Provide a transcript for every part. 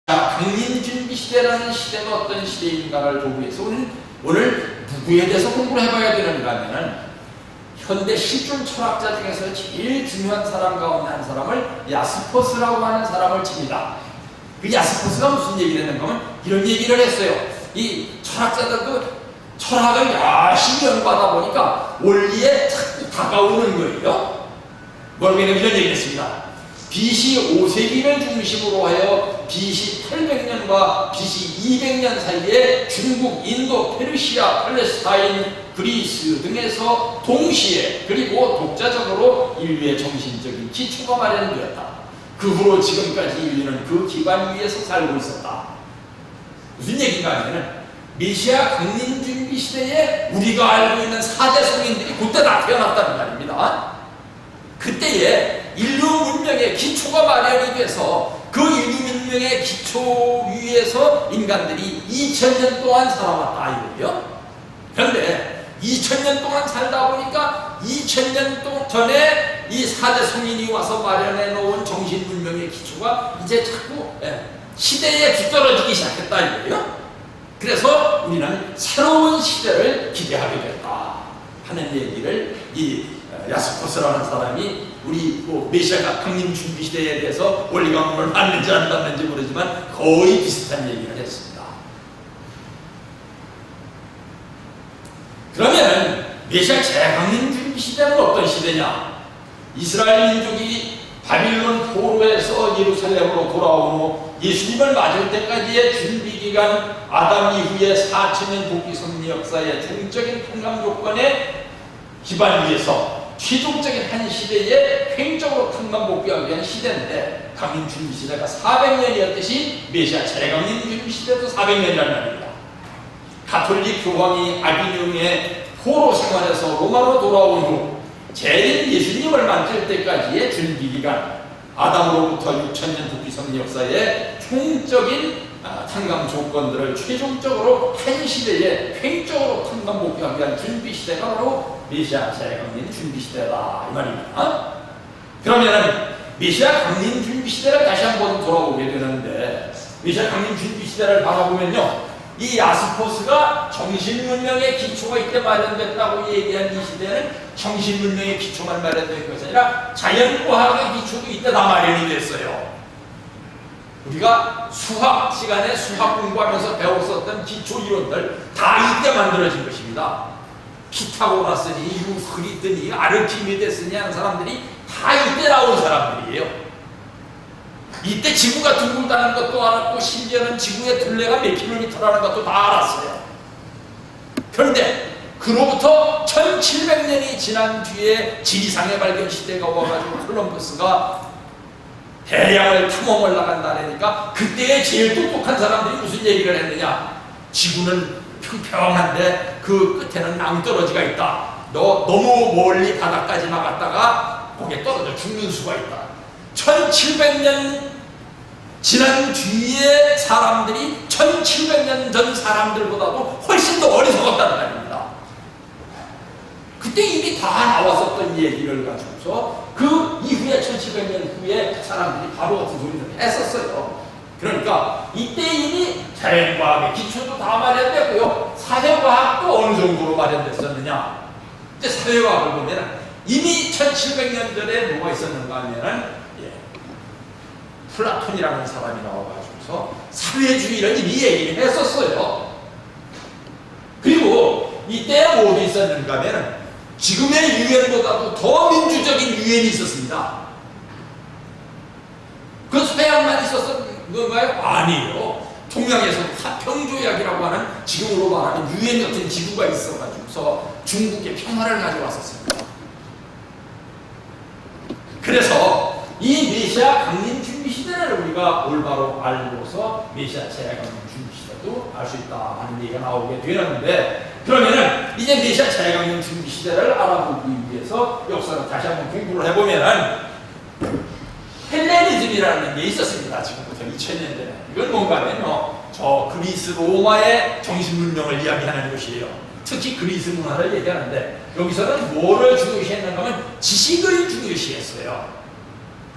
강림준비 시대라는 시대가 어떤 시대인가를 보기 위해서 오늘 누구에 대해서 공부를 해봐야 되는가 하면은 현대 실존 철학자 중에서 제일 중요한 사람 가운데 한 사람을 야스퍼스라고 하는 사람을 칩니다. 그 야스퍼스가 무슨 얘기를 했는가 하면 이런 얘기를 했어요. 이 철학자들도 철학을 열심히 연구하다 보니까 원리에 자꾸 다가오는 거예요. 뭐라고 이런 얘기를 했습니다. BC 5세기를 중심으로 하여 BC 800년과 BC 200년 사이에 중국, 인도, 페르시아, 팔레스타인, 그리스 등에서 동시에 그리고 독자적으로 인류의 정신적인 기초가 마련되었다. 그 후로 지금까지 인류는 그 기반 위에서 살고 있었다. 무슨 얘기인가 하면은 메시아 강림준비 시대에 우리가 알고 있는 4대 성인들이 그때 다 태어났다는 말입니다. 그때에 인류 문명의 기초가 마련이 돼서 그 인류 문명의 기초 위에서 인간들이 2000년 동안 살아왔다 이거예요. 그런데 2000년 동안 살다 보니까 2000년 전에 이 4대 성인이 와서 마련해 놓은 정신 문명의 기초가 이제 자꾸 시대에 뒤떨어지기 시작했다 이거예요. 그래서 우리는 새로운 시대를 기대하게 됐다 하는 얘기를 이 야스퍼스라는 사람이 우리 메시아가 강림 준비 시대에 대해서 원리강론을 받는지 안 받는지 모르지만 거의 비슷한 얘기를 했습니다. 그러면 메시아 재강림 준비 시대는 어떤 시대냐? 이스라엘 민족이 바빌론 포로에서 예루살렘으로 돌아온 후 예수님을 맞을 때까지의 준비기간, 아담 이후의 4000년 복귀 섭리 역사의 중적인 통감 조건에 기반 위에서 최종적인 한 시대에 횡적으로 탕감 복귀하기 위한 시대인데, 강림 준비 시대가 400년이었듯이 메시아 재강림 준비 시대도 400년이라는 말입니다. 가톨릭 교황이 아비뇽의 포로 생활에서 로마로 돌아온 후 재림 예수님을 만질 때까지의 준비기간, 아담으로부터 6000년 복귀 섭리 역사의 총적인 탕감 조건들을 최종적으로 한 시대에 횡적으로 탕감 복귀하기 위한 준비 시대가 바로 메시아 재강림 준비 시대다 이 말입니다. 그러면은 메시아 강림 준비 시대를 다시 한번 돌아오게 되는데, 메시아 강림 준비 시대를 바라보면요, 이 야스퍼스가 정신문명의 기초가 이때 마련됐다고 얘기한 이 시대는 정신문명의 기초만 마련된 것이 아니라 자연과학의 기초도 이때 다 마련이 됐어요. 우리가 수학 시간에 수학 공부하면서 배웠었던 기초 이론들 다 이때 만들어진 것입니다. 피타고라스니 유클리드니 아르키메데스니 하는 사람들이 다 이때 나온 사람들이에요. 이때 지구가 둥글다는 것도 알았고 심지어는 지구의 둘레가 몇 킬로미터라는 것도 다 알았어요. 그런데 그로부터 1700년이 지난 뒤에 지리상의 발견 시대가 와가지고 콜럼버스가 대량을 탐험을 나간다니까 그때의 제일 똑똑한 사람들이 무슨 얘기를 했느냐? 지구는 평평한데 그 끝에는 낭떠러지가 있다. 너 너무 멀리 바닥까지 나갔다가 거기에 떨어져 죽는 수가 있다. 1700년 지난 뒤에 사람들이 1700년 전 사람들보다도 훨씬 더 어리석었다는 말입니다. 그때 이미 다 나왔었던 얘기를 가지고서 그 이후에 1700년 후에 사람들이 바로 같은 소리를 했었어요. 그러니까 이때 이미 자연과학의 기초도 다 마련됐고요, 사회과학도 어느 정도로 마련됐었느냐? 이때 사회과학을 보면 이미 1700년 전에 뭐가 있었는가 하면은 플라톤이라는 사람이 나와가지고서 사회주의를 이미 얘기를 했었어요. 그리고 이때 뭐도 있었는가 하면 지금의 유엔보다도 더 민주적인 유엔이 있었습니다. 그 서양만 있었던 건가요? 아니에요. 동양에서 화평조약이라고 하는 지금으로 말하는 유엔 같은 지구가 있어가지고서 중국의 평화를 가져왔었습니다. 그래서 이 메시아 강림 준비 시대를 우리가 올바로 알고서 메시아 재강림 준비 시대도 알 수 있다 하는 얘기가 나오게 되는데, 그러면은 이제 메시아 재강림 준비 시대를 알아보기 위해서 역사를 다시 한번 공부를 해보면은 헬레니즘이라는 게 있었습니다. 지금부터 2000년 전에. 이건 뭔가 하면요, 저 그리스 로마의 정신문명을 이야기하는 것이에요. 특히 그리스 문화를 얘기하는데 여기서는 뭐를 중요시했는가 하면 지식을 중요시했어요.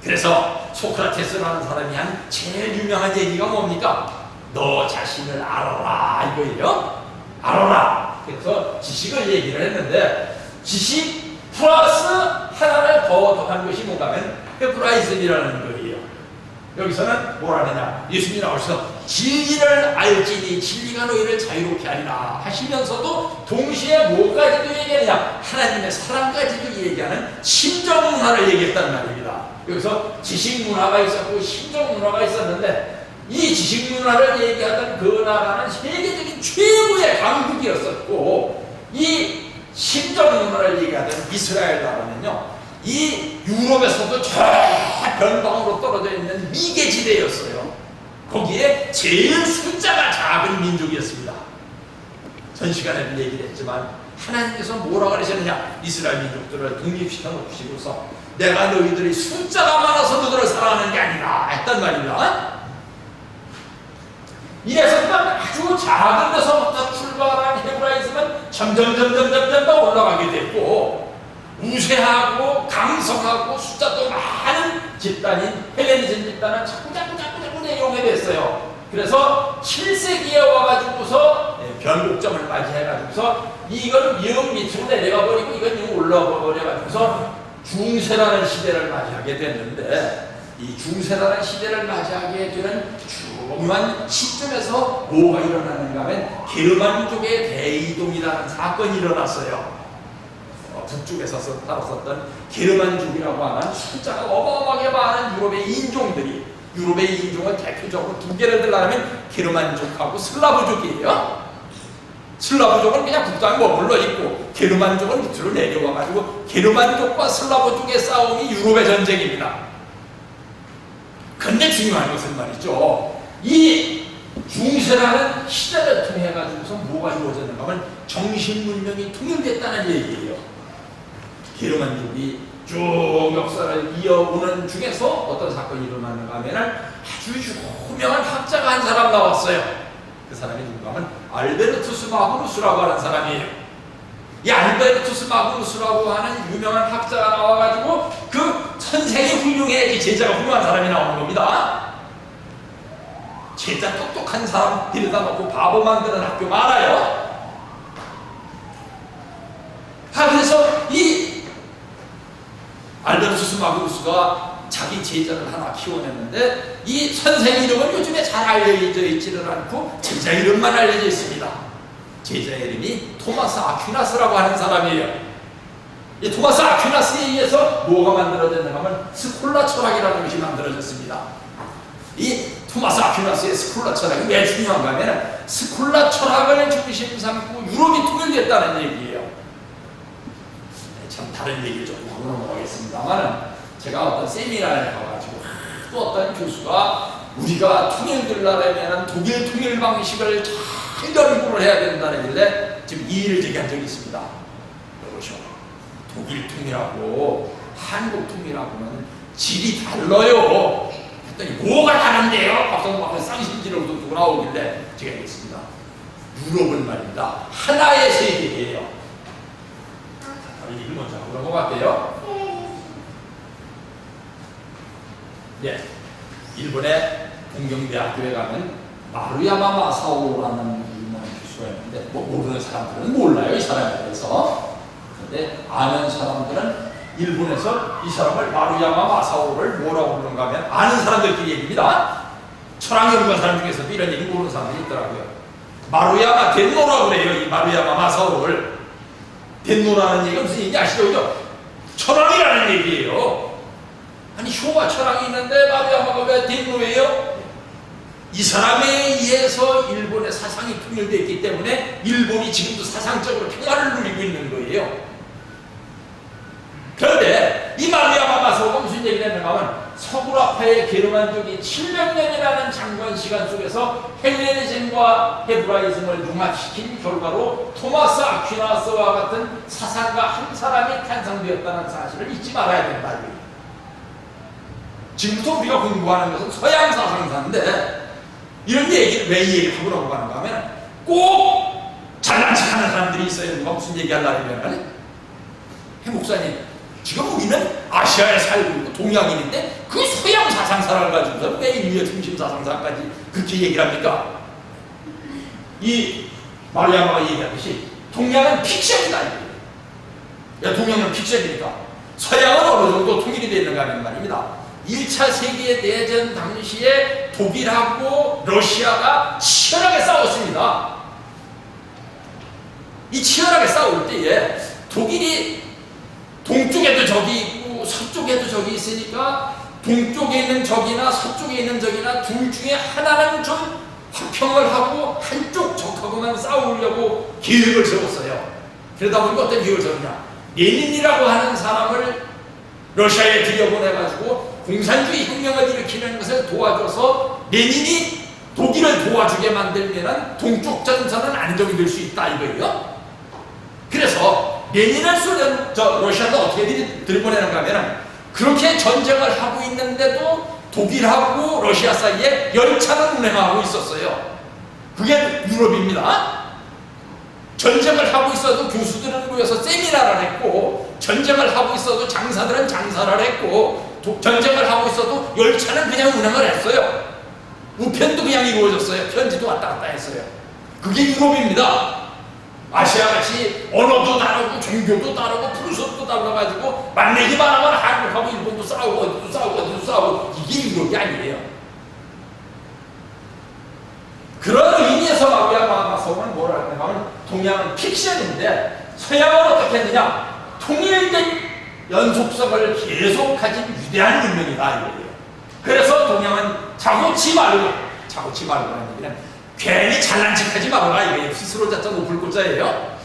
그래서 소크라테스라는 사람이 한 제일 유명한 얘기가 뭡니까? 너 자신을 알아라 이거예요. 알아라. 그래서 지식을 얘기를 했는데 지식 플러스 하나를 더 더한 것이 뭔가 하면 헤브라이즘이라는 거예요. 여기서는 뭐라 하느냐, 예수님이 나오셔서 진리를 알지니 진리가 너희를 자유롭게 하리라 하시면서도 동시에 뭐까지도 얘기하느냐, 하나님의 사랑까지도 얘기하는 심정 문화를 얘기했단 말입니다. 여기서 지식 문화가 있었고 심정 문화가 있었는데, 이 지식 문화를 얘기하던 그 나라는 세계적인 최고의 강국이었었고, 이 심정 문화를 얘기하던 이스라엘 나라는요, 이 유럽에서도 저 변방으로 떨어져 있는 미개지대였어요. 거기에 제일 숫자가 작은 민족이었습니다. 전 시간에도 얘기를 했지만 하나님께서 뭐라고 그러셨느냐, 이스라엘 민족들을 독립시켜 놓으시고서 내가 너희들이 숫자가 많아서 너희들을 사랑하는 게 아니라 했단 말입니다. 이래서 아주 작은 데서부터 출발한 헤브라이즘은 점점 더 올라가게 됐고, 우세하고 강성하고 숫자도 많은 집단인 헬레니즘 집단은 자꾸 내용이 됐어요. 그래서 7세기에 와가지고서 변곡점을 맞이해가지고서 이건 영 밑으로 내려가 버리고 이건 영 올라가 버려가지고서 중세라는 시대를 맞이하게 됐는데, 이 중세라는 시대를 맞이하게 되는 중요한 시점에서 뭐가 일어나는가 하면 게르만족의 대이동이라는 사건이 일어났어요. 북쪽에서 살았었던 게르만족이라고 하는 숫자가 어마어마하게 많은 유럽의 인종들이, 유럽의 인종은 대표적으로 두 개를 들라면 게르만족하고 슬라브족이에요. 슬라브족은 그냥 북방에 머물러 있고 게르만족은 밑으로 내려와가지고 게르만족과 슬라브족의 싸움이 유럽의 전쟁입니다. 근데 중요한 것은 말이죠, 이 중세라는 시대를 통해 가지고서 뭐가 이루어졌는가 하면 정신문명이 통일됐다는 얘기예요. 게르만족이 쭉 역사를 이어오는 중에서 어떤 사건이 일어났는가 하면 아주 유명한 학자가 한 사람 나왔어요. 그 사람이 누군가 하면 알베르투스 마그누스라고 하는 사람이에요. 이 알베르투스 마그누스라고 하는 유명한 학자가 나와가지고 그 선생이 훌륭해야지 제자가 훌륭한 사람이 나오는 겁니다. 제자 똑똑한 사람 데려다 놓고 바보 만드는 학교 많아요. 그래서 이 알베르투스 마그누스가 자기 제자를 하나 키워냈는데, 이 선생 이름은 요즘에 잘 알려져 있지는 않고 제자 이름만 알려져 있습니다. 제자 이름이 토마스 아퀴나스라고 하는 사람이에요. 이 토마스 아퀴나스에 의해서 뭐가 만들어졌는가 하면 스콜라 철학이라는 것이 만들어졌습니다. 이 토마스 아퀴나스의 스콜라 철학이 왜 중요한가 하면 스콜라 철학을 중심 삼고 유럽이 통일됐다는 얘기예요. 참 다른 얘기를 조금 하고 넘어가겠습니다만, 제가 어떤 세미나에 가가지고 또 어떤 교수가 우리가 통일되려면 독일 통일 방식을 잘 연구를 해야 된다는데 지금 이의를 제기한 적이 있습니다. 여보시오, 독일 통일하고 한국 통일하고는 질이 달라요. 했더니 뭐가 다른데요? 박성광의 쌍심지를 두고 나오길래 제가 얘기했습니다. 유럽은 말입니다, 하나의 세계예요. 이걸 먼저 하고 넘어갈게요. 예, 일본의 동경대학교에 가면 마루야마 마사오라는 유명한 교수가 있는데, 뭐 모르는 사람들은 몰라요, 이 사람에 대해서. 그런데 아는 사람들은 일본에서 이 사람을 마루야마 마사오를 뭐라고 부르는가 하면 아는 사람들끼리 얘기입니다. 철학 연구한 사람 중에서도 이런 얘기 모르는 사람들이 있더라고요. 마루야마 덴노라고 그래요, 이 마루야마 마사오를. 덴노라는 얘기가 무슨 얘기 아시죠? 그죠? 철학이라는 얘기예요. 아니, 쇼와 철학이 있는데 마루야마가 왜 덴노예요? 이 사람에 의해서 일본의 사상이 통일되었기 때문에 일본이 지금도 사상적으로 평화를 누리고 있는 거예요. 그런데 이 마루야마 마사오가 무슨 얘기를 했는가 하면 서구라파의 게르만족이 700년이라는 장관 시간 속에서 헬레니즘과 헤브라이즘을 융합시킨 결과로 토마스 아퀴나스와 같은 사상가 한 사람이 탄생되었다는 사실을 잊지 말아야 된다. 지금부터 우리가 공부하는 것은 서양 사상사인데, 이런 얘기를 왜 이 얘기를 하고 넘어가는가 하면 꼭 잘난 척하는 사람들이 있어요. 누가 무슨 얘기 하려면 해 목사님, 지금 우리는 아시아에 살고 있고 동양인인데 그 서양 사상사를 가지고서 왜 인류의 중심 사상사까지 그렇게 얘기를 합니까? 이 마리아마가 얘기하듯이 동양은 픽션이다. 야, 동양은 픽션이니까 서양은 어느 정도 통일이 되어 있는가 하는 말입니다. 1차 세계대전 당시에 독일하고 러시아가 치열하게 싸웠습니다. 이 치열하게 싸울 때에 독일이 동쪽에도 적이 있고 서쪽에도 적이 있으니까 동쪽에 있는 적이나 서쪽에 있는 적이나 둘 중에 하나는 좀 화평을 하고 한쪽 적하고만 싸우려고 계획을 세웠어요. 그러다 보니까 어떤 계획을 세웠냐, 레닌이라고 하는 사람을 러시아에 들여보내가지고 공산주의 혁명을 일으키는 것을 도와줘서 레닌이 독일을 도와주게 만들면 동쪽 전선은 안정이 될 수 있다 이거예요. 그래서 레닌을 러시아는 어떻게 들여보내는가 하면 그렇게 전쟁을 하고 있는데도 독일하고 러시아 사이에 열차는 운행하고 있었어요. 그게 유럽입니다. 전쟁을 하고 있어도 교수들은 모여서 세미나를 했고, 전쟁을 하고 있어도 장사들은 장사를 했고, 전쟁을 하고 있어도 열차는 그냥 운행을 했어요. 우편도 그냥 이루어졌어요. 편지도 왔다 갔다 했어요. 그게 유럽입니다. 아시아같이 언어도 다르고 종교도 다르고 풍습도 달라가지고 만나기만 하면 한국하고 일본도 싸우고 어디도 싸우고 어디도 싸우고, 이게 유럽이 아니에요. 그런 의미에서 마리아마서는 뭐라 하냐면 동양은 픽션인데 서양은 어떻게 했느냐, 통일된 연속성을 계속 가진 위대한 문명이다 이거예요. 그래서 동양은 자고치 말고 하는 얘기는 괜히 잘난 척하지 말아라 이거예요. 스스로 자자 높을 고자예요.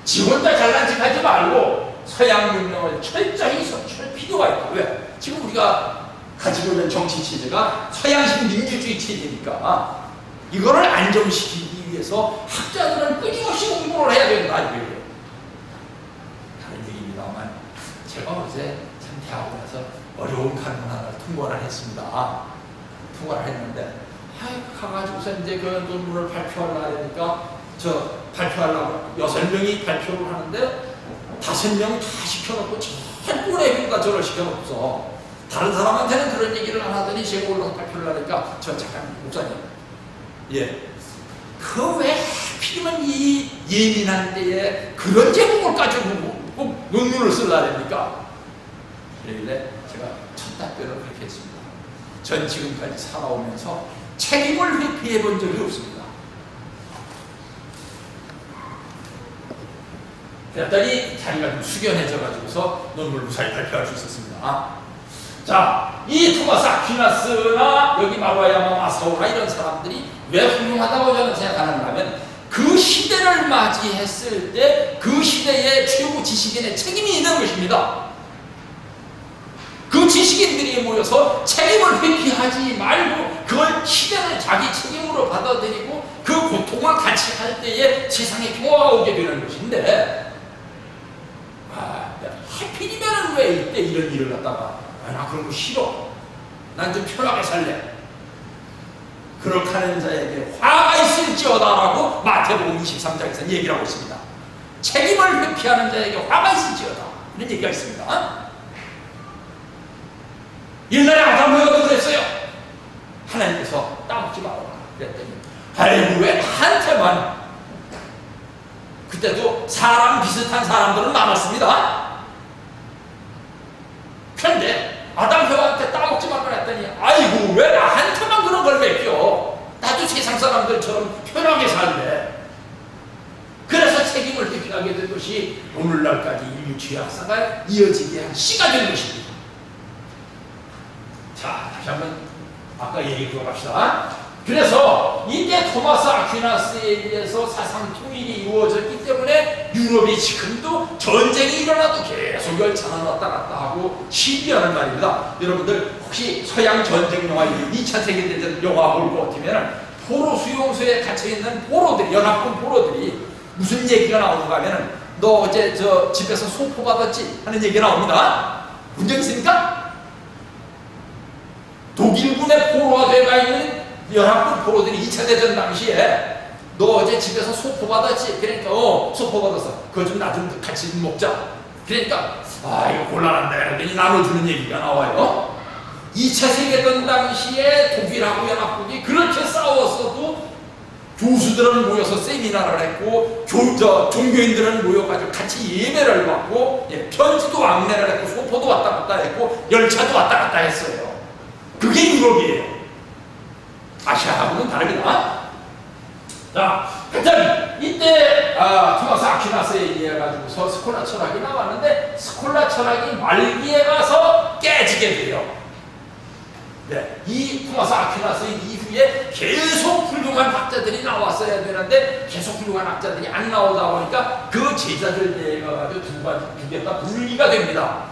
지 혼자 잘난 척하지 말고 서양 문명을 철저히 선출할 필요가 있다. 왜? 지금 우리가 가지고 있는 정치 체제가 서양식 민주주의 체제니까 이거를 안정시키기 위해서 학자들은 끊임없이 공부를 해야 된다 이거예요. 다른 얘기입니다만 제가 어제 참 대학원에서 어려운 칼문 하나를 통과를 했습니다. 통과를 했는데 가가지고서 이제 그 논문을 발표하려니까 발표하려고 6명이 발표를 하는데 5명 다 시켜놓고 전부 애비가 저를 시켜놓고서 다른 사람한테는 그런 얘기를 안 하더니 제가 올라서 발표를 하니까 저 잠깐 목사님, 그 왜 하필이면 이 예민한 때에 그런 제목을 가지고 꼭 논문을 쓰려야 됩니까? 그러길래 제가 첫 답변을 그렇게 했습니다. 전 지금까지 살아오면서 책임을 회피해 본 적이 없습니다. 그랬더니 자리가 좀 숙연해져가지고서 논문을 무사히 발표할 수 있었습니다. 자, 이 토마스 아퀴나스나 여기 마리아마 마사오나 이런 사람들이 왜 훌륭하다고 저는 생각하는가 하면 그 시대를 맞이했을 때 그 시대의 최고 지식인의 책임이 있는 것입니다. 그 지식인들이 모여서 책임을 회피하지 말고 그걸 시대를 자기 책임으로 받아들이고 그 고통을 같이 할 때에 세상에 평화가 오게 되는 것인데, 하필이면 왜 이때 이런 일을 갖다가 나 그런 거 싫어, 난 좀 편하게 살래, 그렇게 하는 자에게 화가 있을지어다라고 마태복음 23장에서 얘기를 하고 있습니다. 책임을 회피하는 자에게 화가 있을지어다 이런 얘기가 있습니다. 옛날에 아담에도 그랬어요. 하나님께서 따먹지 말아라 그랬더니 아이고 왜 나한테만, 그때도 사람 비슷한 사람들은 많았습니다. 그런데 아담 혀한테 따먹지 말아라 했더니 아이고 왜 나한테만 그런 걸 맡겨, 나도 세상 사람들처럼 편하게 살래. 그래서 책임을 회피하게 된 것이 오늘날까지 인류 죄악사가 이어지게 한 시가 된 것입니다. 자, 다시 한번 아까 얘기 들어갑시다. 그래서 이때 토마스 아퀴나스에 의해서 사상 통일이 이루어졌기 때문에 유럽이 지금도 전쟁이 일어나도 계속 열차가 왔다 갔다 하고 시비하는 말입니다. 여러분들 혹시 서양 전쟁 영화 2차 세계대전 영화 볼 것 같으면 포로 수용소에 갇혀있는 포로들이, 연합군 포로들이 무슨 얘기가 나오는가 하면 너 어제 저 집에서 소포 받았지? 하는 얘기가 나옵니다. 본 적 있습니까? 독일군의 포로가 되어가 있는 연합군 포로들이 2차 대전 당시에 너 어제 집에서 소포 받았지? 그러니까 소포 받았어. 그거 좀 나 좀 같이 먹자. 그러니까 이거 곤란한데 그러더니 나눠주는 얘기가 나와요. 2차 세계대전 당시에 독일하고 연합국이 그렇게 싸웠어도 교수들은 모여서 세미나를 했고 종교인들은 모여가지고 같이 예배를 받고 편지도 왕래를 했고 소포도 왔다 갔다 했고 열차도 왔다 갔다 했어요. 그게 유럽이에요. 아시아하고는 다릅니다. 자, 하여튼 이때 토마스 아퀴나스에 의해 가지고서 스콜라 철학이 나왔는데 스콜라 철학이 말기에 가서 깨지게 돼요. 네, 이 토마스 아퀴나스 이후에 계속 훌륭한 학자들이 나왔어야 되는데 계속 훌륭한 학자들이 안 나오다 보니까 그 제자들에 가지고 두 개 다 분리가 됩니다.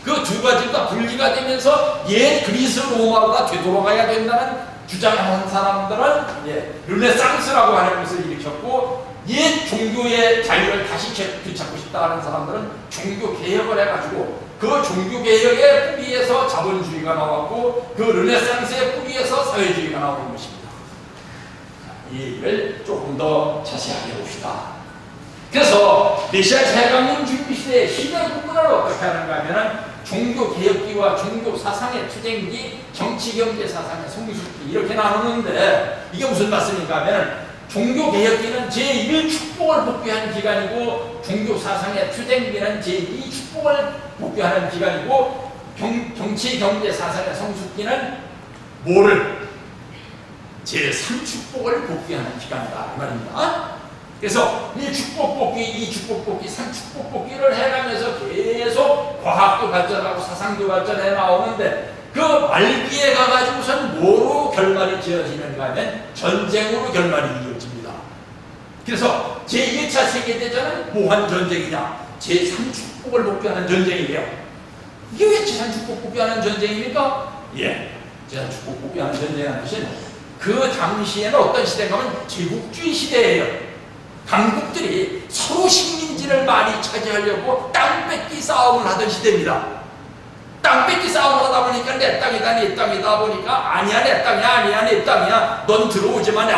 그 두 가지 다 분리가 되면서 옛 그리스 로마가 되돌아가야 된다는 주장하는 사람들은 르네상스라고 하는 것을 일으켰고, 옛 종교의 자유를 다시 되찾고 싶다 하는 사람들은 종교 개혁을 해가지고 그 종교 개혁의 뿌리에서 자본주의가 나왔고 그 르네상스의 뿌리에서 사회주의가 나오는 것입니다. 이 얘기를 조금 더 자세하게 봅시다. 그래서 메시아 재강림 준비 시대의 시대 구분을 어떻게 하는가 하면은 종교 개혁기와 종교 사상의 투쟁기, 정치 경제 사상의 성숙기 이렇게 나누는데, 이게 무슨 말씀인가 하면 종교 개혁기는 제1 축복을 복귀하는 기간이고 종교 사상의 투쟁기는 제2 축복을 복귀하는 기간이고 정치 경제 사상의 성숙기는 뭐를? 제3 축복을 복귀하는 기간이다 이 말입니다. 그래서 이 축복 복귀, 3축복 복귀를 해가면서 계속 과학도 발전하고 사상도 발전해 나오는데, 그 말기에 가가지고선 뭐로 결말이 지어지는가 하면 전쟁으로 결말이 이어집니다. 그래서 제2차 세계대전은 뭐한 전쟁이냐? 제3축복을 복귀하는 전쟁이에요. 이게 왜 제3축복 복귀하는 전쟁입니까? 제3축복 복귀하는 전쟁이라는 것은 그 당시에는 어떤 시대인가 하면 제국주의 시대예요. 강국들이 서로 식민지를 많이 차지하려고 땅 뺏기 싸움을 하던 시대입니다. 땅 뺏기 싸움을 하다 보니까 내 땅이다 내 땅이다 보니까 아니야 내 땅이야 아니야 내 땅이야 넌 들어오지만 내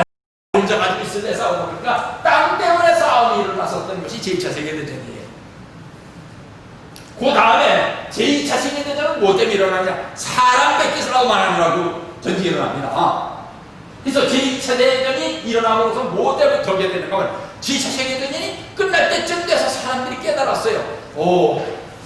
혼자 가지고 있을래 싸우다 보니까 땅 때문에 싸움이 일어났었던 것이 제2차 세계대전이에요. 그 다음에 제2차 세계대전은 뭐 때문에 일어나냐? 사람 뺏기 싸움 안 하느라고 전쟁이 일어납니다. 그래서 제2차 대전이 일어나면서 뭐 때문에 덕게 되는가 하면 제2차 세계대전이 끝날 때쯤 돼서 사람들이 깨달았어요.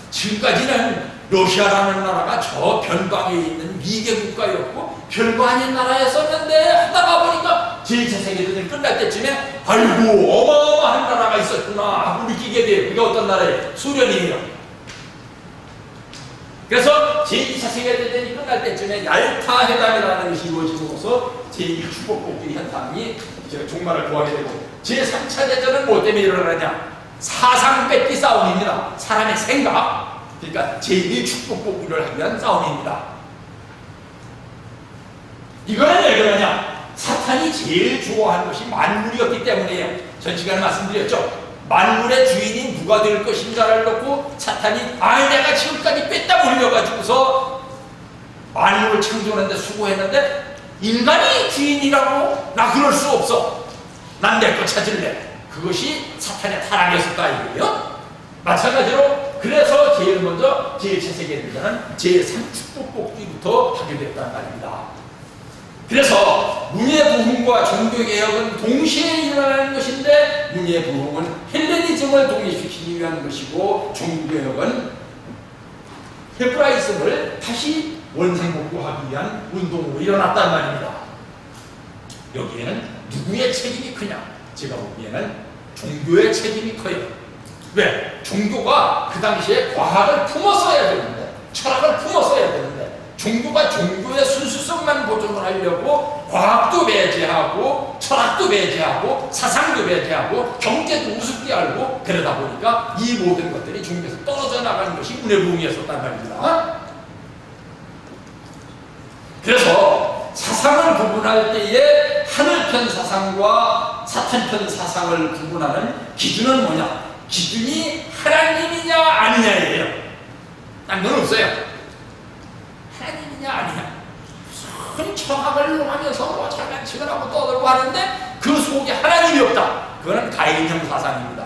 지금까지는 러시아라는 나라가 저 변방에 있는 미개 국가였고 별거 아닌 나라였었는데 하다가 보니까 제2차 세계대전이 끝날 때쯤에 아이고 어마어마한 나라가 있었구나 하고 느끼게 돼요. 그게 어떤 나라예요? 소련이에요. 그래서 제2차 세계대전이 끝날 때쯤에 얄타 회담이라는 것이 이루어지고서 제2 축복복귀 현상이 종말을 구하게 되고, 제3차 대전은 뭐 때문에 일어나냐? 사상 뺏기 싸움입니다. 사람의 생각. 그러니까 제2 축복복귀를 하기 위한 싸움입니다. 이거는 왜 그러냐? 사탄이 제일 좋아하는 것이 만물이었기 때문이에요. 전 시간에 말씀드렸죠. 만물의 주인이 누가 될 것인가를 놓고 사탄이 내가 지금까지 뺐다 몰려가지고서 만물을 창조하는데 수고했는데 인간이 주인이라고? 나 그럴 수 없어. 난 내 거 찾을래. 그것이 사탄의 타락이었었다 이거예요. 마찬가지로 그래서 제일 먼저 제1차 세계대전은 제3축복 복귀부터 하게 됐다는 말입니다. 그래서 문예부흥과 종교개혁은 동시에 일어나는 것인데, 문예부흥은 헬레니즘을 독립시키기 위한 것이고 종교개혁은 헤브라이즘을 다시 원상복구하기 위한 운동으로 일어났단 말입니다. 여기에는 누구의 책임이 크냐? 제가 보기에는 종교의 책임이 커요. 왜? 종교가 그 당시에 과학을 품었어야 되는데, 철학을 품었어야 되는데, 종교가 종교의 순수성만 보존을 하려고 과학도 배제하고 철학도 배제하고 사상도 배제하고 경제도 우습게 알고 그러다 보니까 이 모든 것들이 종교에서 떨어져 나가는 것이 문예부흥이었단 말입니다. 그래서 사상을 구분할 때에 하늘편 사상과 사탄편 사상을 구분하는 기준은 뭐냐? 기준이 하나님이냐 아니냐예요. 딴 건 없어요. 하나님이냐 아니냐. 무슨 철학을 하면서 뭐 장난치고하고 떠들고 하는데 그 속에 하나님이 없다. 그거는 가인형 사상입니다.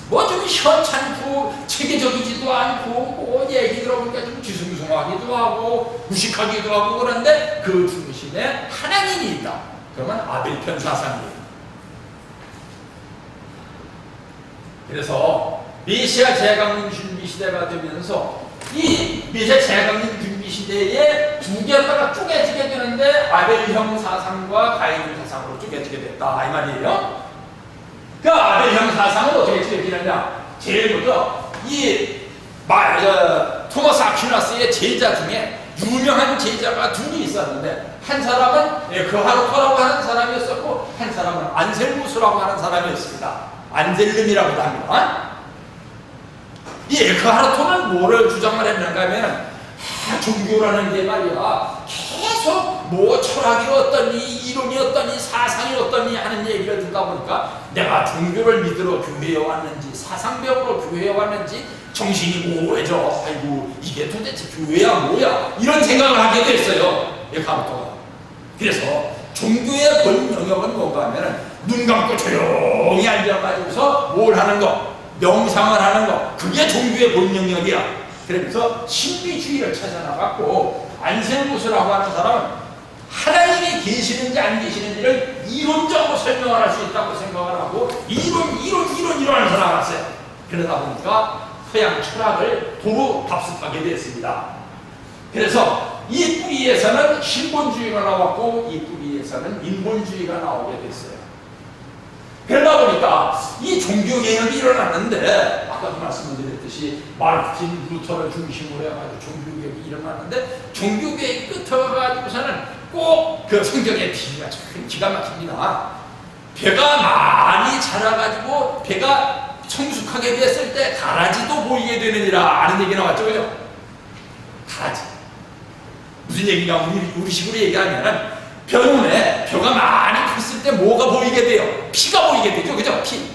뭐 좀 현찮고 체계적이지도 않고 뭐 얘기 들어보니까 좀 뒤숭숭하기도 하고 무식하기도 하고 그런데 그 중심에 하나님이 있다. 그러면 아벨편 사상이에요. 그래서 메시아 재강림 준비 시대가 되면서 이 메시아 재강림 준비 시대에 두 개가 쪼개지게 되는데 아벨형 사상과 가인형 사상으로 쪼개지게 됐다 이 말이에요. 그 아벨형 사상은 어떻게 쪼개지느냐? 제일 먼저 토마스 아퀴나스의 제자 중에 유명한 제자가 둘이 있었는데 한 사람은 그하르토라고 하는 사람이었었고 한 사람은 안셀무스라고 하는 사람이었습니다. 안셀름이라고도 합니다. 이 에크하르토는 뭐를 주장을 했는가 하면 종교라는 게 말이야 계속 뭐 철학이 어떠니 이론이 어떠니 사상이 어떠니 하는 얘기를 듣다 보니까 내가 종교를 믿으러 교회에 왔는지 사상 배우러 교회에 왔는지 정신이 모호해져. 아이고 이게 도대체 교회야 뭐야 이런 생각을 하게 됐어요 에크하르토가. 그래서 종교의 본 영역은 뭔가 하면 눈 감고 조용히 앉아가지고서 뭘 하는 거 명상을 하는 거 그게 종교의 본 영역이야. 그래서 신비주의를 찾아나갔고 안셀무스라고 하는 사람은 하나님이 계시는지 안 계시는지를 이론적으로 설명을 할 수 있다고 생각을 하고 이론을 살아갔어요. 그러다 보니까 서양 철학을 도로 답습하게 됐습니다. 그래서 이 뿌리에서는 신본주의가 나왔고 이 뿌리에서는 인본주의가 나오게 됐어요. 그러다 보니까 이 종교개혁이 일어났는데 아까도 말씀드렸듯이 마르틴 루터를 중심으로 해가지고 종교개혁이 일어났는데 종교개혁이 끝어가지고서는 꼭 그 성경의 비유가 참 기가 막힙니다. 배가 많이 자라가지고 배가 성숙하게 됐을 때 가라지도 보이게 되느니라 하는 얘기 나왔죠, 그죠? 가라지 무슨 얘기가 우리 식으로 얘기하면 벼눈에 벼가 많이 컸을 때 뭐가 보이게 돼요? 피가 보이게 되죠, 그죠? 피.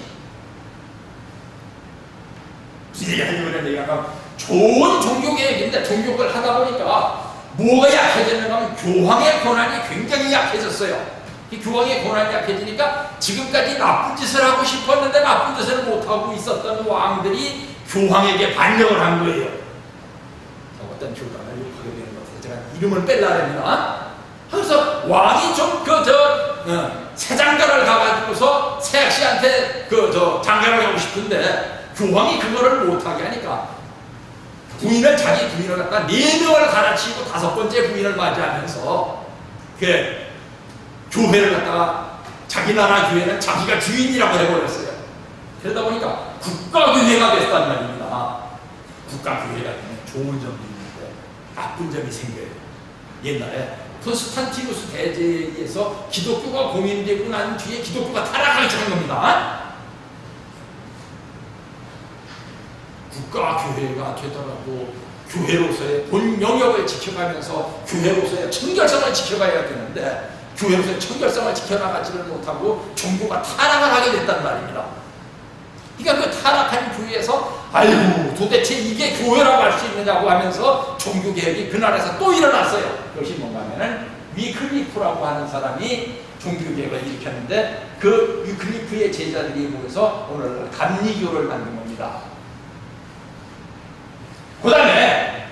무슨 얘기 하려고 얘기하면 좋은 종교개혁인데 종교를 하다 보니까 뭐가 약해졌는가 하면 교황의 권한이 굉장히 약해졌어요. 이 교황의 권한이 약해지니까 지금까지 나쁜 짓을 하고 싶었는데 나쁜 짓을 못하고 있었던 왕들이 교황에게 반역을 한 거예요. 어떤 교단을 욕하게 되는 것 같아요. 제가 이름을 뺄라 합니다. 그래서 왕이 좀 새장가를 가가지고서 새학씨한테 장가를 가고 싶은데 교황이 그거를 못하게 하니까 자기 부인을 갖다 4명을 갈아치우고 5번째 부인을 맞이하면서 교회를 갖다가 자기 나라 교회는 자기가 주인이라고 해버렸어요. 그러다 보니까 국가교회가 됐단 말입니다. 국가교회가 되면 좋은 점도 있는데 나쁜 점이 생겨요. 옛날에 콘스탄티누스 대제에 의해서 기독교가 공인되고 난 뒤에 기독교가 타락하기 시작한 겁니다. 국가교회가 되더라도 교회로서의 본 영역을 지켜가면서 교회로서의 청결성을 지켜가야 되는데 교회로서의 청결성을 지켜나가지를 못하고 종교가 타락을 하게 됐단 말입니다. 그러니까 그 타락한 교회에서 아이고 도대체 이게 교회라고 할 수 있느냐고 하면서 종교개혁이 그날에서 또 일어났어요. 그것이 뭔가 하면은 위클리프라고 하는 사람이 종교개혁을 일으켰는데 그 위클리프의 제자들이 모여서 오늘 감리교를 만든 겁니다. 그 다음에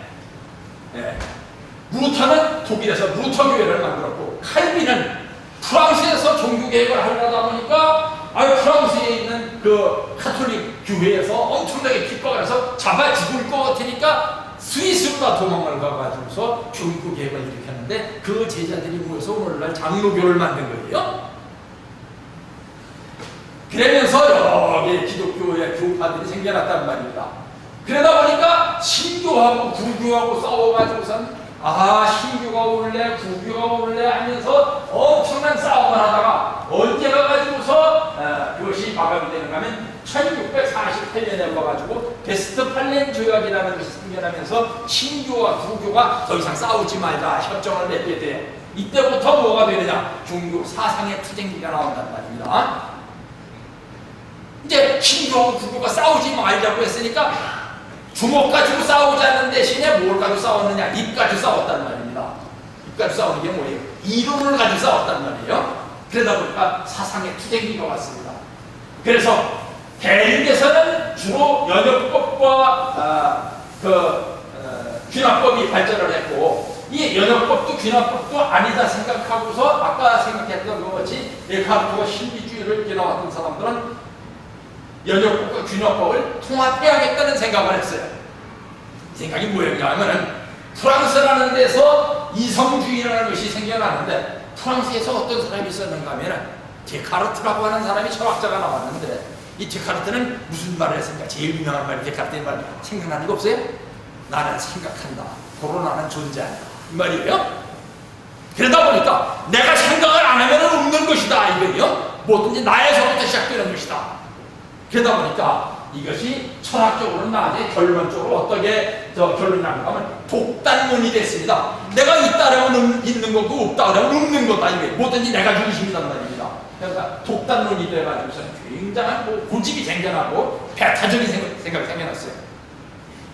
루터는 독일에서 루터교회를 만들었고 칼빈은 프랑스에서 종교개혁을 하려다 보니까 프랑스에 있는 그 카톨릭 교회에서 엄청나게 핍박을 해서 잡아 죽을 것 같으니까 스위스로 도망을 가가지고서 종교개혁을 일으켰는데 그 제자들이 모여서 오늘날 장로교를 만든 거예요. 그러면서 여기 기독교의 교파들이 생겨났단 말입니다. 그러다 보니까 신교하고 구교하고 싸워가지고선 신교가 올래 구교가 올래 하면서 엄청난 싸움을 하다가 언제 가가지고서 그것이 마감이 되는가 하면 1648년에 와가지고 베스트팔렌 조약이라는 것이 생겨나면서 신교와 구교가 더 이상 싸우지 말자 협정을 맺게 돼요. 이때부터 뭐가 되느냐? 종교 사상의 투쟁기가 나온단 말입니다. 이제 신교하고 구교가 싸우지 말자고 했으니까 주먹 가지고 싸우자는 대신에 뭘 가지고 싸웠느냐? 입 가지고 싸웠단 말입니다. 입 가지고 싸우는 게 뭐예요? 이론을 가지고 싸웠단 말이에요. 그러다 보니까 사상의 투쟁기가 왔습니다. 그래서 대륙에서는 주로 연역법과 귀납법이 발전을 했고, 이 연역법도 귀납법도 아니다 생각하고서 아까 생각했던 것 같이 데카르트와 신비주의를 깨나왔던 사람들은 연역법과 귀납법을 통합해야겠다는 생각을 했어요. 이 생각이 뭐였냐 하면은 프랑스라는 데서 이성주의라는 것이 생겨나는데, 프랑스에서 어떤 사람이 있었는가 하면은 데카르트라고 하는 사람이 철학자가 나왔는데, 이 데카르트는 무슨 말을 했습니까? 제일 유명한 말이 데카르트의 말 생각나는 거 없어요? 나는 생각한다. 고로 나는 존재한다. 이 말이에요. 그러다 보니까 내가 생각을 안 하면 없는 것이다. 이거요. 뭐든지 나에서부터 시작되는 것이다. 그러다 보니까 이것이 철학적으로는 나중에 결론적으로 어떻게 결론이 나는가 하면 독단론이 됐습니다. 내가 있다라면 있는 거고 없다라면 없는 거다. 이게 뭐든지 내가 중심이란 말입니다. 그러니까 독단론이 돼가지고서는 굉장한 고집이 생겨나고 배타적인 생각이 생겨났어요.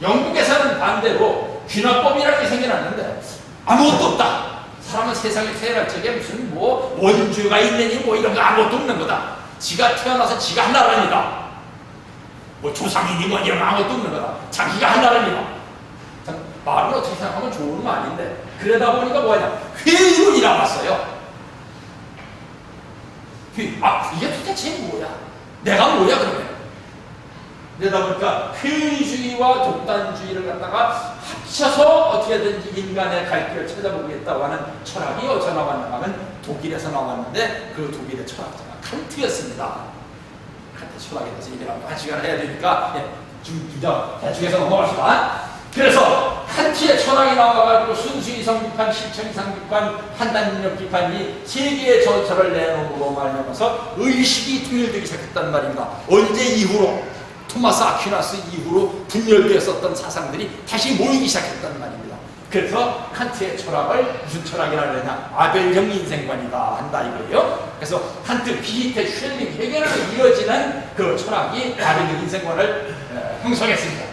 영국에서는 반대로 귀납법이라는 게 생겨났는데 아무것도 없다. 사람은 세상에 태어날 적에 무슨 뭐 원주가 있느니 뭐 이런 거 아무것도 없는 거다. 지가 태어나서 지가 하나랍니다. 뭐 조상이니 뭐 이런 거 아무것도 없는 거다. 자기가 하나랍니다. 말은 어떻게 생각하면 좋은 말인데, 그러다 보니까 뭐냐, 회의론이 나왔어요. 이게 도대체 뭐야? 내가 뭐야 그러면? 그러다 보니까 회의주의와 독단주의를 갖다가 합쳐서 어떻게든지 인간의 갈 길을 찾아보겠다고 하는 철학이 어디서 나왔는가 하면 독일에서 나왔는데, 그 독일의 철학자가 칸트였습니다. 칸트 철학에 대해서 얘기하고 한 시간을 해야 되니까 좀 대충해서 넘어갑시다. 그래서 칸트의 철학이 나와가지고 순수이성 비판, 실천이상 비판, 판단력 비판이 세 개의 전설을 내놓음으로 말미암아서 의식이 통일되기 시작했단 말입니다. 언제 이후로? 토마스 아퀴나스 이후로 분열되었었던 사상들이 다시 모이기 시작했단 말입니다. 그래서 칸트의 철학을 무슨 철학이라 그러냐, 아벨형 인생관이다 한다 이거예요. 그래서 칸트, 피히테, 쉘링, 헤겔로 이어지는 그 철학이 아벨형 인생관을 형성했습니다.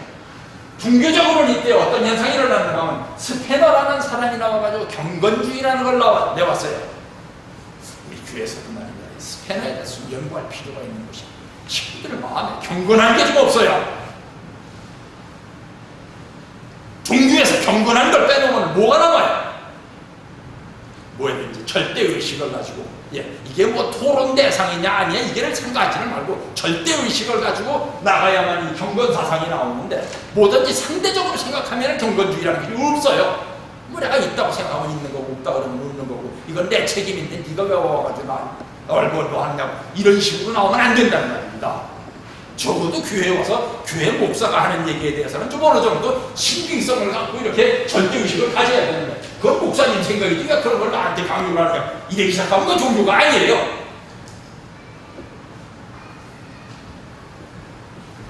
종교적으로는 이때 어떤 현상이 일어났는가 하면 스페너라는 사람이 나와가지고 경건주의라는 걸 내왔어요. 우리 교회에서도 말입니다. 스페너에 대해서 연구할 필요가 있는 것이, 친구들 마음에 경건한 게 좀 없어요. 종교에서 경건한 걸 빼놓으면 뭐가 남아요? 뭐든지 절대의식을 가지고, 이게 뭐 토론 대상이냐 아니냐 이게를 생각하지는 말고 절대의식을 가지고 나가야만 이 경건사상이 나오는데, 뭐든지 상대적으로 생각하면 경건주의라는 게 없어요. 뭐 내가 있다고 생각하면 있는 거고 없다고 그러면 없는 거고, 이건 내 책임인데 네가 왜 와가지고 나 얼굴로 하느냐고 이런 식으로 나오면 안 된다는 말입니다. 적어도 교회에 와서 교회 목사가 하는 얘기에 대해서는 좀 어느 정도 신빙성을 갖고 이렇게 절대의식을 가져야 되는데, 그건 목사님 생각이니까 그런 걸 나한테 강요를 하는 거야. 이래기 시작하면 그건 종교가 아니에요.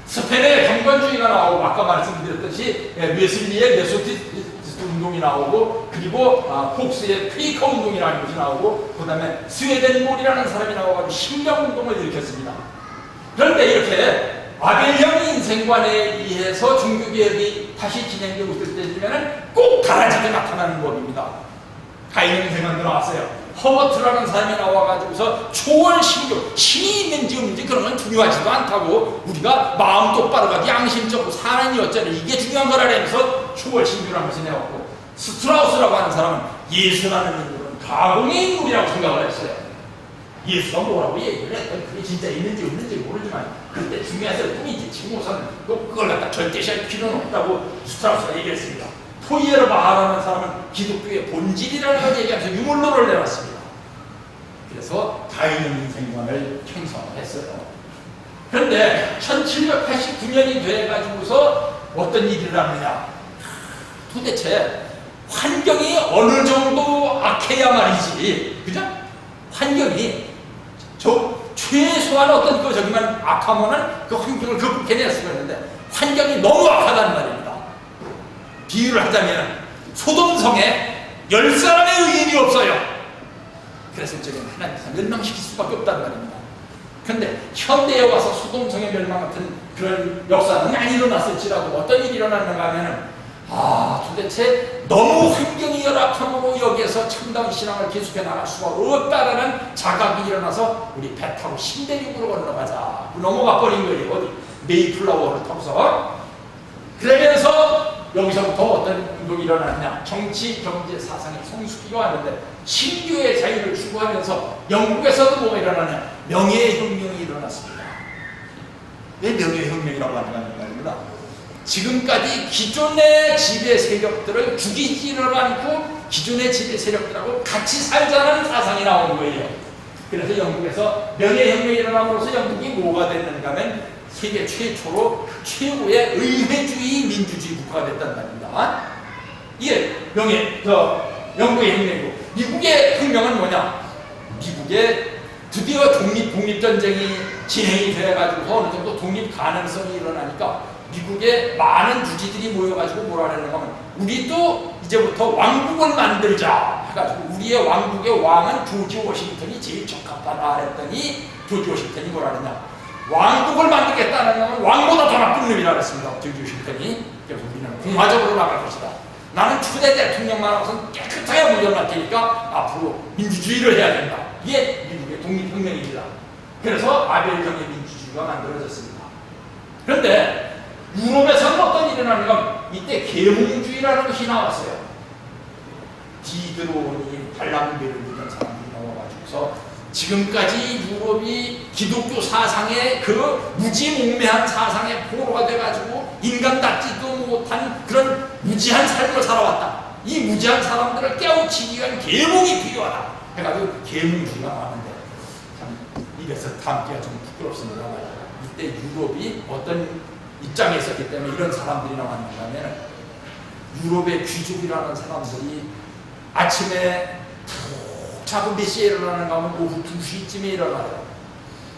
스페인의 경건주의가 나오고, 아까 말씀드렸듯이 웨슬리의 메소디스트 운동이 나오고, 그리고 폭스의 퀘이커 운동이라는 것이 나오고, 그 다음에 스웨덴 몰이라는 사람이 나와가지고 신명운동을 일으켰습니다. 그런데 이렇게 아벨형 인생관에 의해서 종교개혁이 다시 진행되고 있을 때면 꼭 가라지게 나타나는 법입니다. 가인 인생관도 나왔어요. 허버트라는 사람이 나와가지고서 초월 신교, 신이 있는지 없는지 그런 건 중요하지도 않다고, 우리가 마음 똑바로 가지 양심적으로 사는 여자는 이게 중요한 거라면서 초월 신교라는 것이 내왔고, 스트라우스라고 하는 사람은 예수라는 인물은 가공의 인물이라고 생각을 했어요. 예수가 뭐라고 얘기를 했던 그게 진짜 있는지 없는지 모르지만 그때 중요했을 뿐이지, 지금으로서는 그걸 갖다 절대시할 필요는 없다고 스트라우스가 얘기했습니다. 포이에르바하라는 사람은 기독교의 본질이라는 걸 얘기하면서 유물론을 내놨습니다. 그래서 가인의 인생관을 형성했어요. 그런데 1789년이 돼가지고서 어떤 일이 일어나느냐, 도대체 환경이 어느 정도 악해야 말이지, 그죠? 환경이 최소한 어떤 저기만 악하면은 그 환경을 극복해낼 수가 있는데, 환경이 너무 악하다는 말입니다. 비유를 하자면 소돔성에 10사람의 의인이 없어요. 그래서 저는 하나님께서 멸망시킬 수밖에 없다는 말입니다. 그런데 현대에 와서 소돔성의 멸망 같은 그런 역사는 안 일어났을지라도 어떤 일이 일어났는가 하면은 도대체 너무 환경이 열악함으로 여기에서 참다운 신앙을 계속해 나갈 수가 없다라는 자각이 일어나서 우리 배 타고 신대륙으로 건너가자. 넘어가 버린 거예요. 어디? 메이플라워를 타고서. 그러면서 여기서부터 어떤 운동이 일어났냐? 정치, 경제, 사상의 성숙기가 왔는데 신규의 자유를 추구하면서 영국에서도 뭐가 일어나냐? 명예혁명이 일어났습니다. 왜 명예혁명이라고 하는 겁니다? 지금까지 기존의 지배 세력들을 죽이지를 않고 기존의 지배 세력들하고 같이 살자는 사상이 나오는 거예요. 그래서 영국에서 명예혁명이 일어남으로써 영국이 뭐가 됐는가 하면 세계 최초로 최고의 의회주의 민주주의 국가가 됐단 말입니다. 이게 영국의 혁명이고, 미국의 혁명은 뭐냐? 미국의 드디어 독립전쟁이 진행이 돼가지고 어느 정도 독립 가능성이 일어나니까 미국의 많은 유지들이 모여가지고 뭐라 하는 거면 우리도 이제부터 왕국을 만들자 해가지고 우리의 왕국의 왕은 조지 워싱턴이 제일 적합하다 그랬더니 조지 워싱턴이 뭐라 하느냐? 왕국을 만들겠다는 건 왕보다 더 나쁜 놈이라 그랬습니다. 조지 워싱턴이. 그래서 우리는 공화적으로 나갈 것이다. 나는 초대 대통령만 하고선 깨끗하게 물려날 테니까 앞으로 민주주의를 해야 된다. 이게 미국의 독립혁명입니다. 그래서 아벨경의 민주주의가 만들어졌습니다. 그런데 유럽에서는 어떤 일이 일어나는가? 이때 계몽주의라는 것이 나왔어요. 디드론이 발람비를 믿는 사람들이 나와가지고서 지금까지 유럽이 기독교 사상의 그 무지몽매한 사상의 포로가 돼가지고 인간답지도 못한 그런 무지한 삶을 살아왔다. 이 무지한 사람들을 깨우치기 위한 계몽이 필요하다. 해가지고 계몽주의가 나왔는데 참 입에서 담기가 좀 부끄럽습니다. 이때 유럽이 어떤 입장에 있었기 때문에 이런 사람들이 나왔는가 하면 유럽의 귀족이라는 사람들이 아침에 자꾸 몇 시에 일어나는가 하면 오후 2시쯤에 일어나요.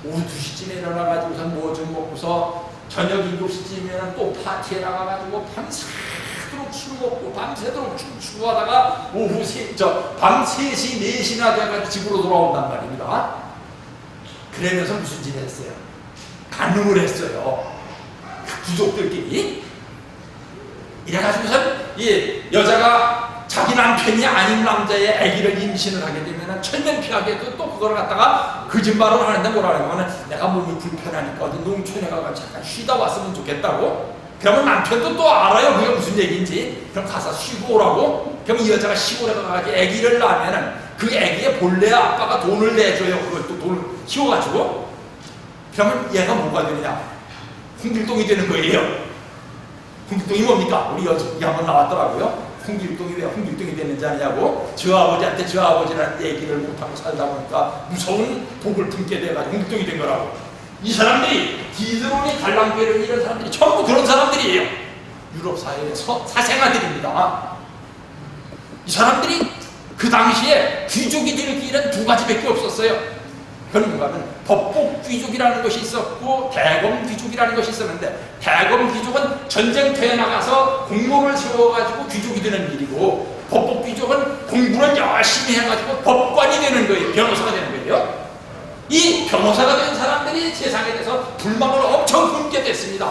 오후 2시쯤에 일어나가지고서 뭐 좀 먹고서 저녁 7시쯤에는 또 파티에 나가가지고 밤새도록 술 먹고 밤새도록 춤추고 하다가 밤 3시, 4시나 돼가지고 집으로 돌아온단 말입니다. 그러면서 무슨 짓을 했어요? 간음을 했어요. 귀족들끼리. 이래가지고선 이 여자가 자기 남편이 아닌 남자의 아기를 임신을 하게 되면 천년피하게도 또 그걸 갖다가 거짓말을 하는데 뭐라 하는 내가 몸이 불편하니까 어디 농촌에 가서 잠깐 쉬다 왔으면 좋겠다고. 그러면 남편도 또 알아요. 그게 무슨 얘기인지. 그럼 가서 쉬고 오라고. 그럼 이 여자가 시골에 가가지고 아기를 낳으면 그 아기의 본래 아빠가 돈을 내줘요. 그것도 돈을 키워가지고. 그러면 얘가 뭐가 되느냐? 홍길동이 되는 거예요. 홍길동이 뭡니까? 우리 여기 한번 나왔더라고요. 홍길동이 왜 홍길동이 됐는지 아냐고. 저 아버지한테 저 아버지라는 얘기를 못하고 살다 보니까 무서운 복을 품게 돼가지고 홍길동이 된 거라고. 이 사람들이 디드론이 갈랑베르 이런 사람들이 전부 그런 사람들이에요. 유럽 사회의 사생아들입니다. 이 사람들이 그 당시에 귀족이 될 길은 두 가지밖에 없었어요. 그런가 하면 법복 귀족이라는 것이 있었고 대검 귀족이라는 것이 있었는데, 대검 귀족은 전쟁터에 나가서 공로를 세워가지고 귀족이 되는 일이고, 법복 귀족은 공부를 열심히 해가지고 법관이 되는 거예요. 변호사가 되는 거예요. 이 변호사가 된 사람들이 세상에 대해서 불만을 엄청 품게 됐습니다.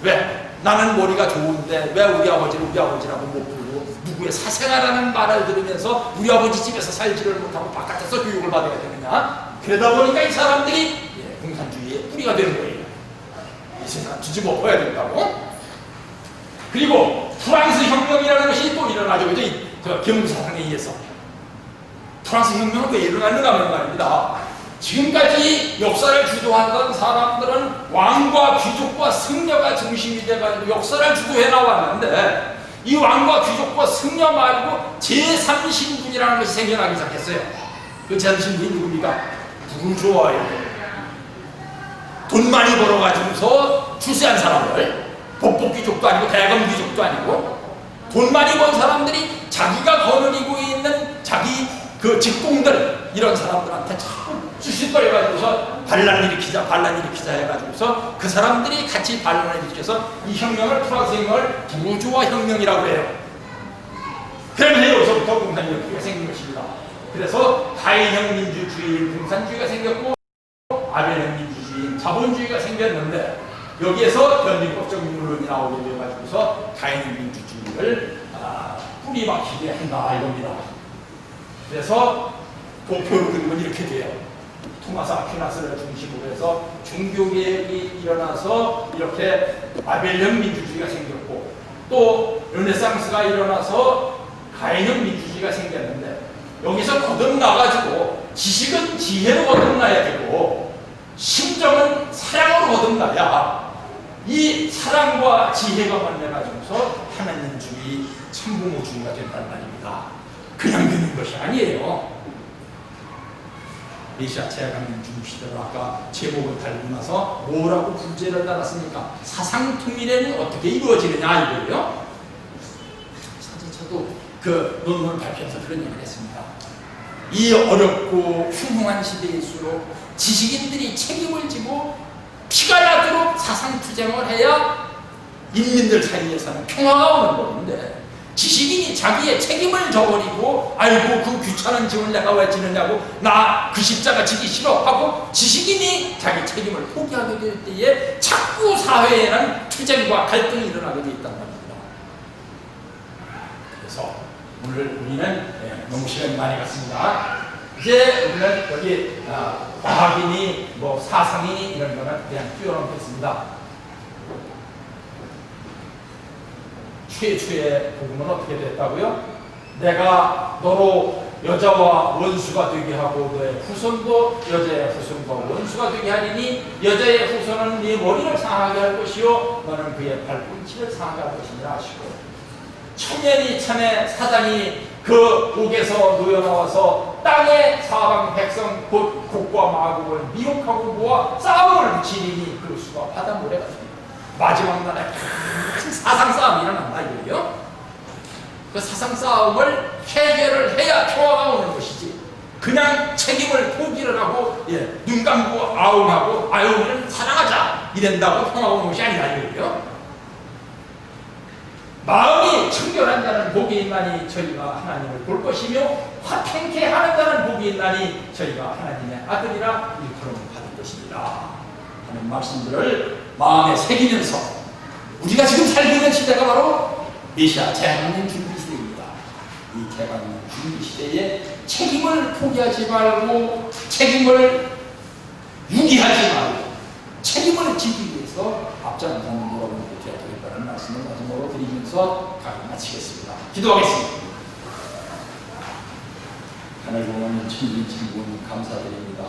왜? 나는 머리가 좋은데 왜 우리 아버지를 우리 아버지라고 못 부르고 누구의 사생아라는 말을 들으면서 우리 아버지 집에서 살지를 못하고 바깥에서 교육을 받아야 되느냐? 그러다 보니까 이 사람들이 공산주의의 뿌리가 되는 거예요. 이 세상 뒤집어 엎어야 된다고. 그리고 프랑스 혁명이라는 것이 또 일어나죠. 그죠? 경사상에 의해서. 프랑스 혁명은 왜 일어났는가 하는 말입니다. 지금까지 역사를 주도하던 사람들은 왕과 귀족과 승려가 중심이 돼가지고 역사를 주도해 나왔는데, 이 왕과 귀족과 승려 말고 제3신분이라는 것이 생겨나기 시작했어요. 그 제3신분이 누굽니까? 부르주아예요. 돈 많이 벌어가지고서 출세한 사람들, 법복 귀족도 아니고 대검 귀족도 아니고 돈 많이 번 사람들이 자기가 거느리고 있는 자기 그 직공들, 이런 사람들한테 자꾸 쑤시거려가지고서 반란 일으키자 해가지고서 그 사람들이 같이 반란을 일으켜서 이 혁명을, 프랑스 혁명을 부르주아 혁명이라고 해요. 그러면 여기서부터 공산주의가 생긴 것입니다. 그래서 하인형 민주주의, 공산주의가 생겼고 아벨형 민주주의, 자본주의가 생겼는데, 여기에서 변증법적 물론이 나오게 되어가지고서 가인 민주주의를 뿌리박히게 한다 이겁니다. 그래서 도표를 그리면 이렇게 돼요. 토마스 아퀴나스를 중심으로 해서 종교개혁이 일어나서 이렇게 바벨론 민주주의가 생겼고, 또 르네상스가 일어나서 가인형 민주주의가 생겼는데, 여기서 거듭나가지고 지식은 지혜로 거듭나야 되고 심정은 사랑으로 거듭나야 이 사랑과 지혜가 만나가지고서 하나님주의 참부모주의가 된단 말입니다. 그냥 되는 것이 아니에요. 메시아 재앙민주주의 시대로 아까 제목을 달고 나서 뭐라고 부제를 달았습니까? 사상통일에는 어떻게 이루어지느냐 이거예요. 사실 저도 그 논문을 발표해서 그런 얘기를 했습니다. 이 어렵고 흉흉한 시대일수록 지식인들이 책임을 지고 피가 나도록 사상투쟁을 해야 인민들 사이에서는 평화가 오는 건데, 지식인이 자기의 책임을 져버리고 아이고 그 귀찮은 짐을 내가 왜 지느냐고 나 그 십자가 지기 싫어 하고 지식인이 자기 책임을 포기하게 될 때에 자꾸 사회에는 투쟁과 갈등이 일어나게 돼 있단 말입니다. 그래서 오늘 우리는 너무 시간이 많이 갔습니다. 이제 우리는 여기 과학이니 뭐 사상이니 이런 거는 그냥 띄워놓겠습니다. 최초의 복음은 어떻게 됐다고요? 내가 너로 여자와 원수가 되게 하고 너의 후손도 여자의 후손과 원수가 되게 하리니 여자의 후손은 네 머리를 상하게 할 것이요 너는 그의 발꿈치를 상하게 할 것이니라 하시고, 천년이 참에 사단이 그 옥에서 놓여나와서 땅의 사방 백성 곧 곡과 마곡을 미혹하고 모아 싸움을 붙이니 그 수가 바닷물에 갔습니다. 마지막 날에 큰 사상 싸움이 일어난다 이거예요. 그 사상 싸움을 해결을 해야 평화가 오는 것이지, 그냥 책임을 포기를 하고 눈 감고 아웅하고 아유 우리는 사랑하자 이런다고 평화가 오는 것이 아니라 이거예요. 마음이 청결한 자는 복이 있나니 저희가 하나님을 볼 것이며 화평케 하는 자는 복이 있나니 저희가 하나님의 아들이라 일컬음을 받을 것입니다 하는 말씀들을 마음에 새기면서 우리가 지금 살고 있는 시대가 바로 메시아 재앙의 준비 시대입니다. 이 재앙의 준비 시대에 책임을 포기하지 말고 책임을 유기하지 말고 책임을 지기 위해서 앞장서는 여러분들이 되어야 되겠다는 말씀을 마지막으로 드리면서 강의 마치겠습니다. 기도하겠습니다. 하늘 보는 천진천군 감사드립니다.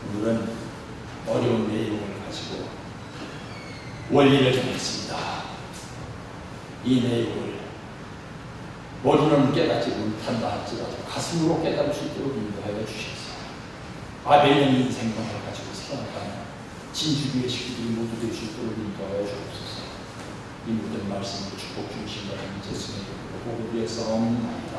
오늘은 어려운 내용을 가지고 원리를 정했습니다. 이 내용을 머리는 깨닫지 못한다 할지라도 가슴으로 깨달을 수 있도록 인도하여 주셔서 아벨의 인생관을 가지고 살아가는 진주교의 식구들이 모두 될 수 있도록 인도하여 주옵소서. 이 모든 말씀을 축복 주신 것은 예수님의 이름으로 고백하옵나이다.